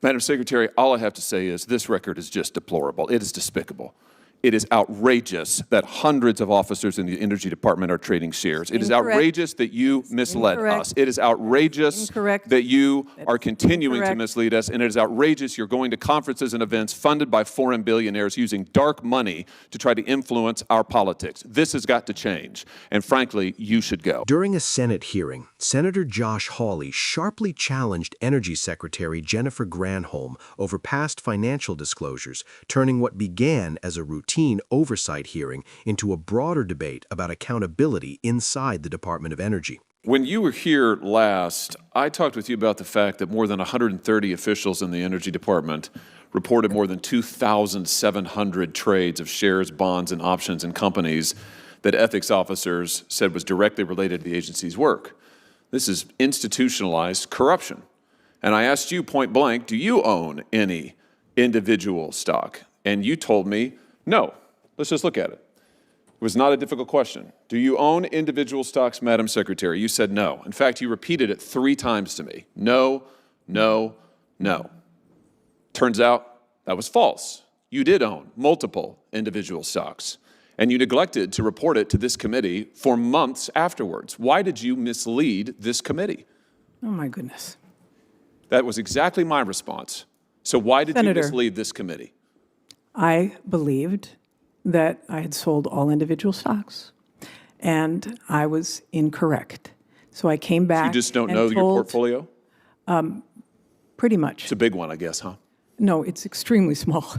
Madam Secretary, all I have to say is this record is just deplorable. It is despicable. It is outrageous that hundreds of officers in the Energy Department are trading shares. It is outrageous that you misled us. It is outrageous that you are continuing to mislead us. And it is outrageous you're going to conferences and events funded by foreign billionaires using dark money to try to influence our politics. This has got to change. And frankly, you should go. During a Senate hearing, Senator Josh Hawley sharply challenged Energy Secretary Jennifer Granholm over past financial disclosures, turning what began as a routine oversight hearing into a broader debate about accountability inside the Department of Energy. When you were here last, I talked with you about the fact that more than 130 officials in the Energy Department reported more than 2,700 trades of shares, bonds, and options in companies that ethics officers said was directly related to the agency's work. This is institutionalized corruption. And I asked you point blank, do you own any individual stock? And you told me, no. Let's just look at it. It was not a difficult question. Do you own individual stocks, Madam Secretary? You said no. In fact, you repeated it 3 times to me. No, no, no. Turns out that was false. You did own multiple individual stocks, and you neglected to report it to this committee for months afterwards. Why did you mislead this committee? Oh, my goodness. That was exactly my response. So why did you mislead this committee? I believed that I had sold all individual stocks, and I was incorrect. So I came back. You just don't know your portfolio? Pretty much. It's a big one, I guess, huh? No, it's extremely small.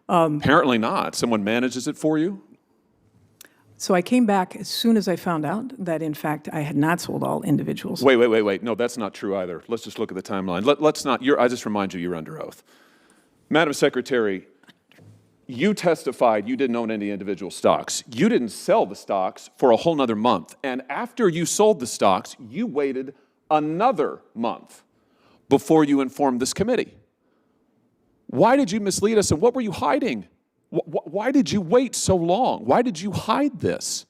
Apparently not. Someone manages it for you? So I came back as soon as I found out that, in fact, I had not sold all individuals. Wait. No, that's not true either. Let's just look at the timeline. Let's not. I just remind you, you're under oath. Madam Secretary, you testified you didn't own any individual stocks. You didn't sell the stocks for a whole nother month. And after you sold the stocks, you waited another month before you informed this committee. Why did you mislead us, and what were you hiding? Why did you wait so long? Why did you hide this?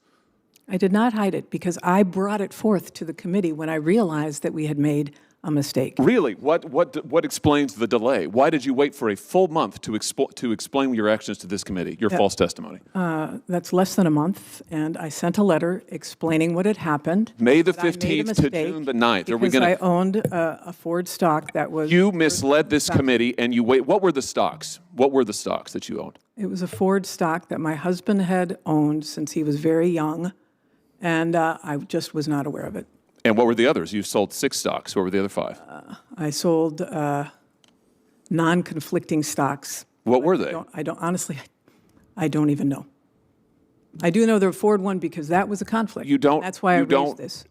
I did not hide it because I brought it forth to the committee when I realized that we had made a mistake. Really? What explains the delay? Why did you wait for a full month to explain your actions to this committee, your false testimony? That's less than a month, and I sent a letter explaining what had happened. May the 15th to June the 9th. Because I owned a Ford stock that was... You misled this committee, and you wait. What were the stocks? What were the stocks that you owned? It was a Ford stock that my husband had owned since he was very young, and I just was not aware of it. And what were the others? You sold 6 stocks. What were the other 5? I sold non-conflicting stocks. What were they? Honestly, I don't even know. I do know the Ford one because that was a conflict. You don't. That's why I raised this.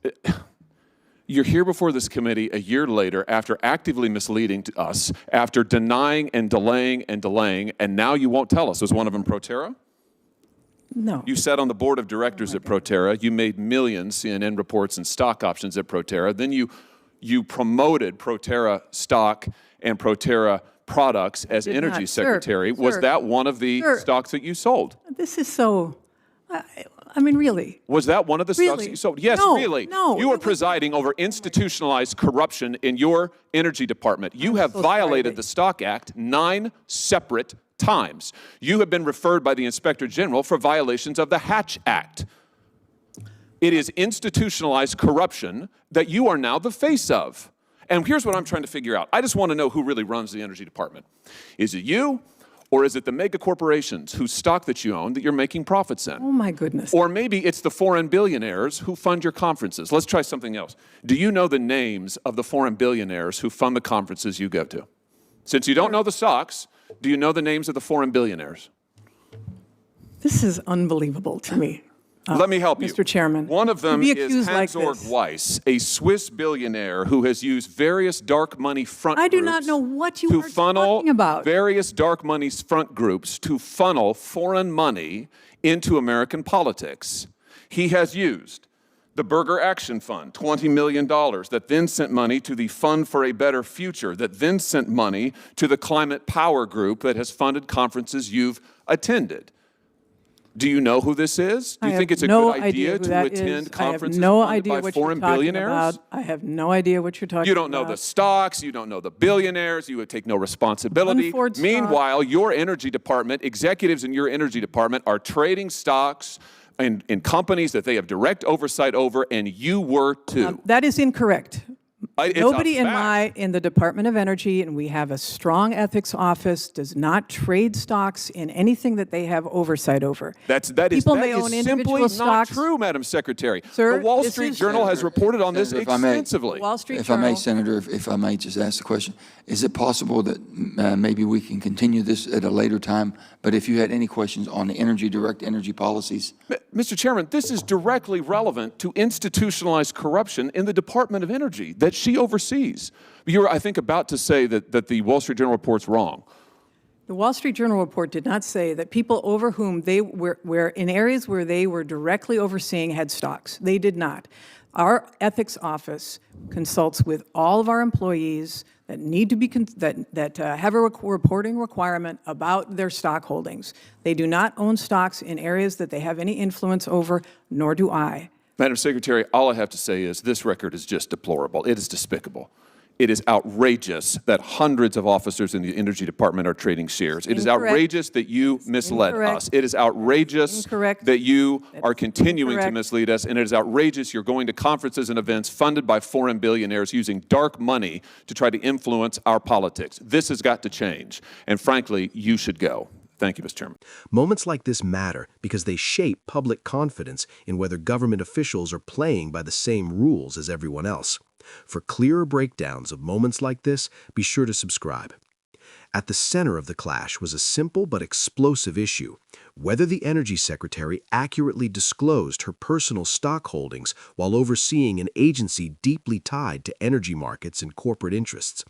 You're here before this committee a year later after actively misleading to us, after denying and delaying and delaying, and now you won't tell us. Was one of them Proterra? No. You sat on the board of directors at Proterra. You made millions, CNN reports, and stock options at Proterra. Then you promoted Proterra stock and Proterra products as Energy Secretary. Was that one of the stocks that you sold? This is so, I mean, really. Was that one of the stocks that you sold? Yes, really. No. You were presiding over institutionalized corruption in your Energy Department. You have violated the Stock Act 9 separate times. You have been referred by the Inspector General for violations of the Hatch Act. It is institutionalized corruption that you are now the face of. And here's what I'm trying to figure out. I just want to know who really runs the Energy Department. Is it you, or is it the mega corporations whose stock that you own that you're making profits in? Oh, my goodness. Or maybe it's the foreign billionaires who fund your conferences. Let's try something else. Do you know the names of the foreign billionaires who fund the conferences you go to? Since you don't know the stocks, do you know the names of the foreign billionaires? This is unbelievable to me. Let me help you. Mr. Chairman. One of them is Hans-Georg Weiss, a Swiss billionaire who has used various dark money front groups. I do not know what you are talking about. Various dark money front groups to funnel foreign money into American politics. He has used the Burger Action Fund, $20 million, that then sent money to the Fund for a Better Future, that then sent money to the Climate Power Group that has funded conferences you've attended. Do you know who this is? Do I you think have it's a no good idea idea who to that attend is. conferences I have no funded idea by what you're foreign talking billionaires? about. I have no idea what you're talking about. You don't know the stocks, you don't know the billionaires, you would take no responsibility. Ford stock. Meanwhile, your energy department, executives in your energy department are trading stocks in companies that they have direct oversight over, and you were too. That is incorrect. It's a Nobody fact. in the Department of Energy, and we have a strong ethics office, does not trade stocks in anything that they have oversight over. That is People may own simply individual not stocks. true, Madam Secretary. Sir, the Wall this Street is- Journal has reported on this Senator, if I may. extensively. Wall Street If I may, Journal. Senator, if I may just ask the question, is it possible that maybe we can continue this at a later time, but if you had any questions on the direct energy policies? Mr. Chairman, this is directly relevant to institutionalized corruption in the Department of Energy that she oversees. You're, I think, about to say that the Wall Street Journal report's wrong. The Wall Street Journal report did not say that people over whom they were in areas where they were directly overseeing had stocks. They did not. Our ethics office consults with all of our employees that need to be that have a reporting requirement about their stock holdings. They do not own stocks in areas that they have any influence over, nor do I. Madam Secretary, all I have to say is this record is just deplorable. It is despicable. It is outrageous that hundreds of officers in the Energy Department are trading shares. It is Incorrect. outrageous that you misled Incorrect. us. It is outrageous Incorrect. that you are continuing to incorrect. mislead us, and it is outrageous you're going to conferences and events funded by foreign billionaires using dark money to try to influence our politics. This has got to change, and frankly, you should go. Thank you, Mr. Chairman. Moments like this matter because they shape public confidence in whether government officials are playing by the same rules as everyone else. For clearer breakdowns of moments like this, be sure to subscribe. At the center of the clash was a simple but explosive issue: whether the Energy Secretary accurately disclosed her personal stock holdings while overseeing an agency deeply tied to energy markets and corporate interests.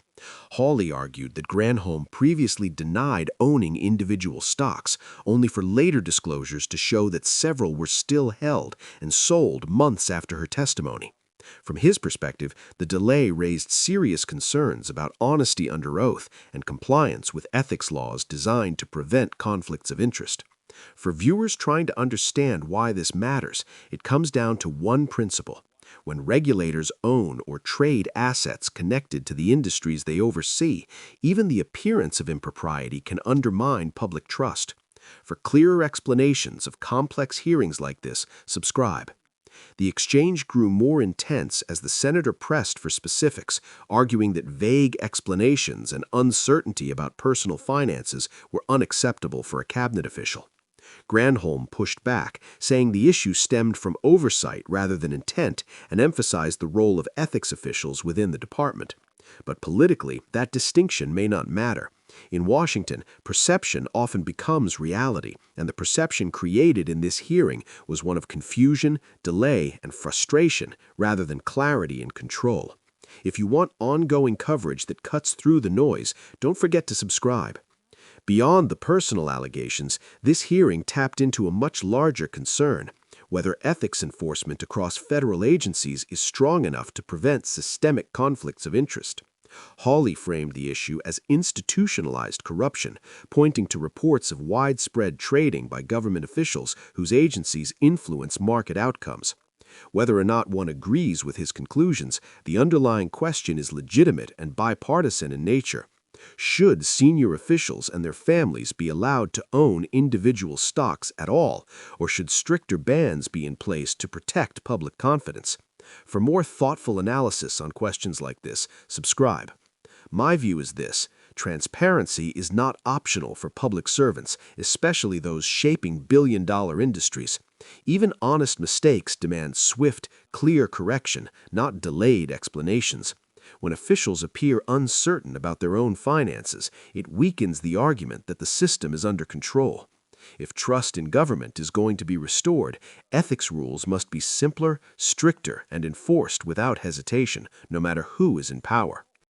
Hawley argued that Granholm previously denied owning individual stocks, only for later disclosures to show that several were still held and sold months after her testimony. From his perspective, the delay raised serious concerns about honesty under oath and compliance with ethics laws designed to prevent conflicts of interest. For viewers trying to understand why this matters, it comes down to one principle: when regulators own or trade assets connected to the industries they oversee, even the appearance of impropriety can undermine public trust. For clearer explanations of complex hearings like this, subscribe. The exchange grew more intense as the senator pressed for specifics, arguing that vague explanations and uncertainty about personal finances were unacceptable for a cabinet official. Granholm pushed back, saying the issue stemmed from oversight rather than intent, and emphasized the role of ethics officials within the department. But politically, that distinction may not matter. In Washington, perception often becomes reality, and the perception created in this hearing was one of confusion, delay, and frustration rather than clarity and control. If you want ongoing coverage that cuts through the noise, don't forget to subscribe. Beyond the personal allegations, this hearing tapped into a much larger concern: whether ethics enforcement across federal agencies is strong enough to prevent systemic conflicts of interest. Hawley framed the issue as institutionalized corruption, pointing to reports of widespread trading by government officials whose agencies influence market outcomes. Whether or not one agrees with his conclusions, the underlying question is legitimate and bipartisan in nature. Should senior officials and their families be allowed to own individual stocks at all, or should stricter bans be in place to protect public confidence? For more thoughtful analysis on questions like this, subscribe. My view is this: transparency is not optional for public servants, especially those shaping billion-dollar industries. Even honest mistakes demand swift, clear correction, not delayed explanations. When officials appear uncertain about their own finances, it weakens the argument that the system is under control. If trust in government is going to be restored, ethics rules must be simpler, stricter, and enforced without hesitation, no matter who is in power.